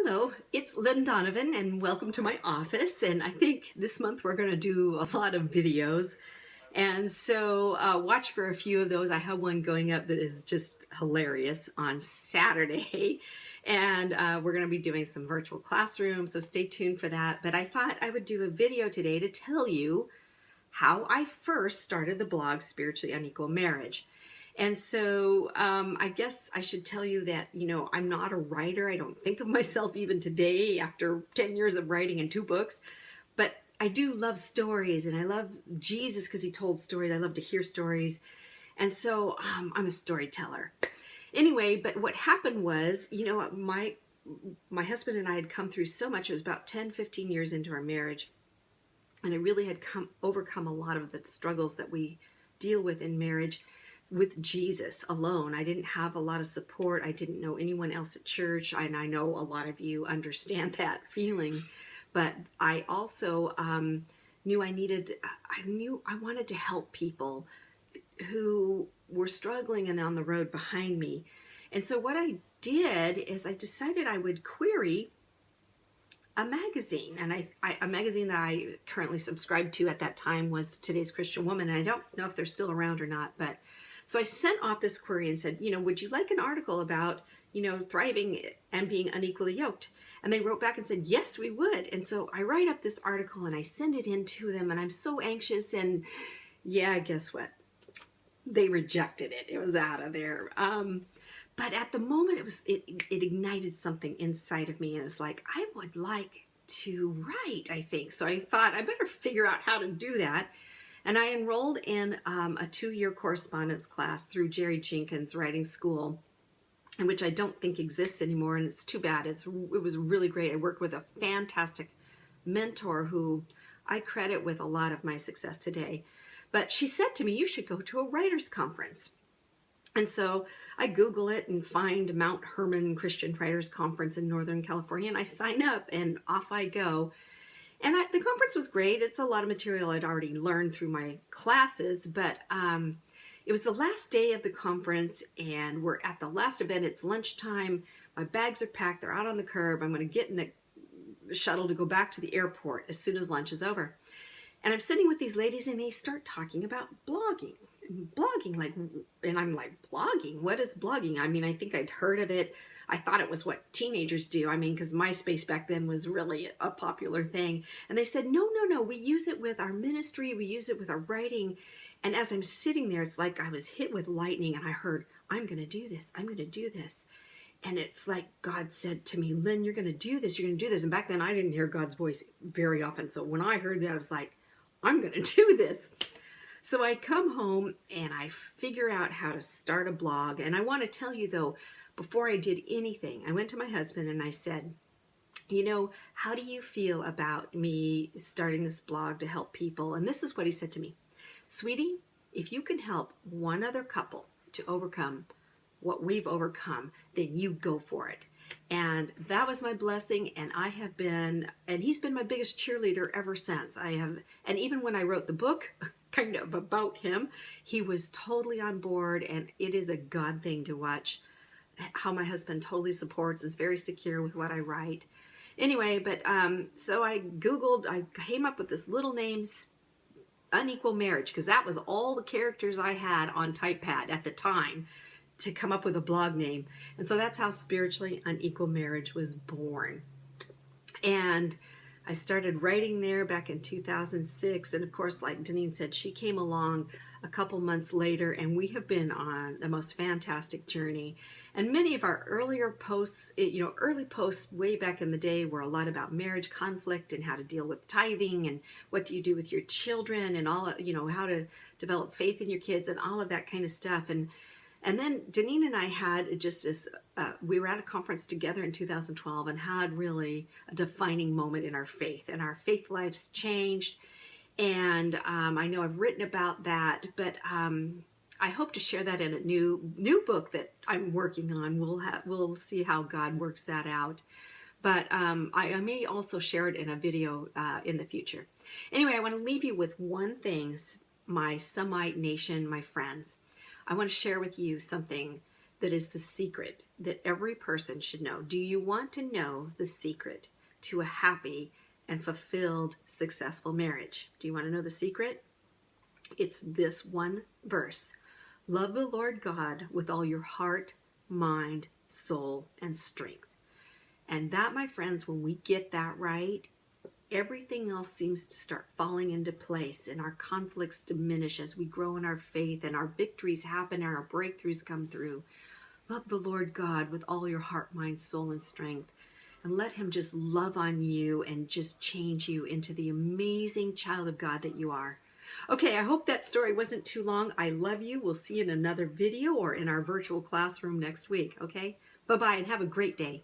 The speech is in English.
Hello, it's Lynn Donovan and welcome to my office. And I think this month we're going to do a lot of videos. And so watch for a few of those. I have one going up that is just hilarious on Saturday. And we're going to be doing some virtual classrooms, so stay tuned for that. But I thought I would do a video today to tell you how I first started the blog Spiritually Unequal Marriage. And so I guess I should tell you that, I'm not a writer. I don't think of myself even today after 10 years of writing and 2 books. But I do love stories, and I love Jesus because he told stories. I love to hear stories. And so I'm a storyteller. Anyway, but what happened was, my husband and I had come through so much. It was about 10, 15 years into our marriage. And I really had overcome a lot of the struggles that we deal with in marriage with Jesus alone. I didn't have a lot of support. I didn't know anyone else at church, and I know a lot of you understand that feeling. But I also knew I wanted to help people who were struggling and on the road behind me. And so what I did is I decided I would query a magazine, and a magazine that I currently subscribed to at that time was Today's Christian Woman, and I don't know if they're still around or not, but so I sent off this query and said, would you like an article about, thriving and being unequally yoked? And they wrote back and said, yes, we would. And so I write up this article and I send it in to them, and I'm so anxious, and yeah, guess what? They rejected it. It was out of there. But at the moment, it ignited something inside of me, and it's like, I would like to write, I think. So I thought I better figure out how to do that. And I enrolled in a 2-year correspondence class through Jerry Jenkins Writing School, which I don't think exists anymore, and it's too bad. It was really great. I worked with a fantastic mentor who I credit with a lot of my success today. But she said to me, you should go to a writers' conference. And so I Google it and find Mount Hermon Christian Writers Conference in Northern California, and I sign up, and off I go. And the conference was great. It's a lot of material I'd already learned through my classes, but it was the last day of the conference, and we're at the last event. It's lunchtime. My bags are packed. They're out on the curb. I'm going to get in a shuttle to go back to the airport as soon as lunch is over. And I'm sitting with these ladies, and they start talking about blogging. And I'm like, blogging? What is blogging? I mean, I think I'd heard of it. I thought it was what teenagers do. I mean, because MySpace back then was really a popular thing. And they said, no, we use it with our ministry. We use it with our writing. And as I'm sitting there, it's like I was hit with lightning, and I heard, I'm going to do this. I'm going to do this. And it's like God said to me, Lynn, you're going to do this. You're going to do this. And back then I didn't hear God's voice very often. So when I heard that, I was like, I'm going to do this. So I come home and I figure out how to start a blog. And I want to tell you, though, before I did anything, I went to my husband and I said, how do you feel about me starting this blog to help people? And this is what he said to me. Sweetie, if you can help one other couple to overcome what we've overcome, then you go for it. And that was my blessing, and he's been my biggest cheerleader ever since. And even when I wrote the book, kind of about him, he was totally on board, and it is a God thing to watch how my husband totally supports, is very secure with what I write. Anyway, but so I came up with this little name, Unequal Marriage, because that was all the characters I had on TypePad at the time to come up with a blog name. And so that's how Spiritually Unequal Marriage was born. And I started writing there back in 2006. And of course, like Deneen said, she came along a couple months later, and we have been on the most fantastic journey. And many of our earlier posts, early posts way back in the day were a lot about marriage conflict and how to deal with tithing and what do you do with your children and all, how to develop faith in your kids and all of that kind of stuff. And then Deneen and I had just this, we were at a conference together in 2012 and had really a defining moment in our faith, and our faith lives changed. And I know I've written about that, but I hope to share that in a new book that I'm working on. We'll see how God works that out. But I may also share it in a video in the future. Anyway, I want to leave you with one thing, my Summite Nation, my friends. I want to share with you something that is the secret that every person should know. Do you want to know the secret to a happy and fulfilled, successful marriage? Do you want to know the secret? It's this one verse. Love the Lord God with all your heart, mind, soul, and strength. And that, my friends, when we get that right, everything else seems to start falling into place, and our conflicts diminish as we grow in our faith, and our victories happen and our breakthroughs come through. Love the Lord God with all your heart, mind, soul, and strength, and let him just love on you and just change you into the amazing child of God that you are. Okay, I hope that story wasn't too long. I love you. We'll see you in another video or in our virtual classroom next week, okay? Bye-bye and have a great day.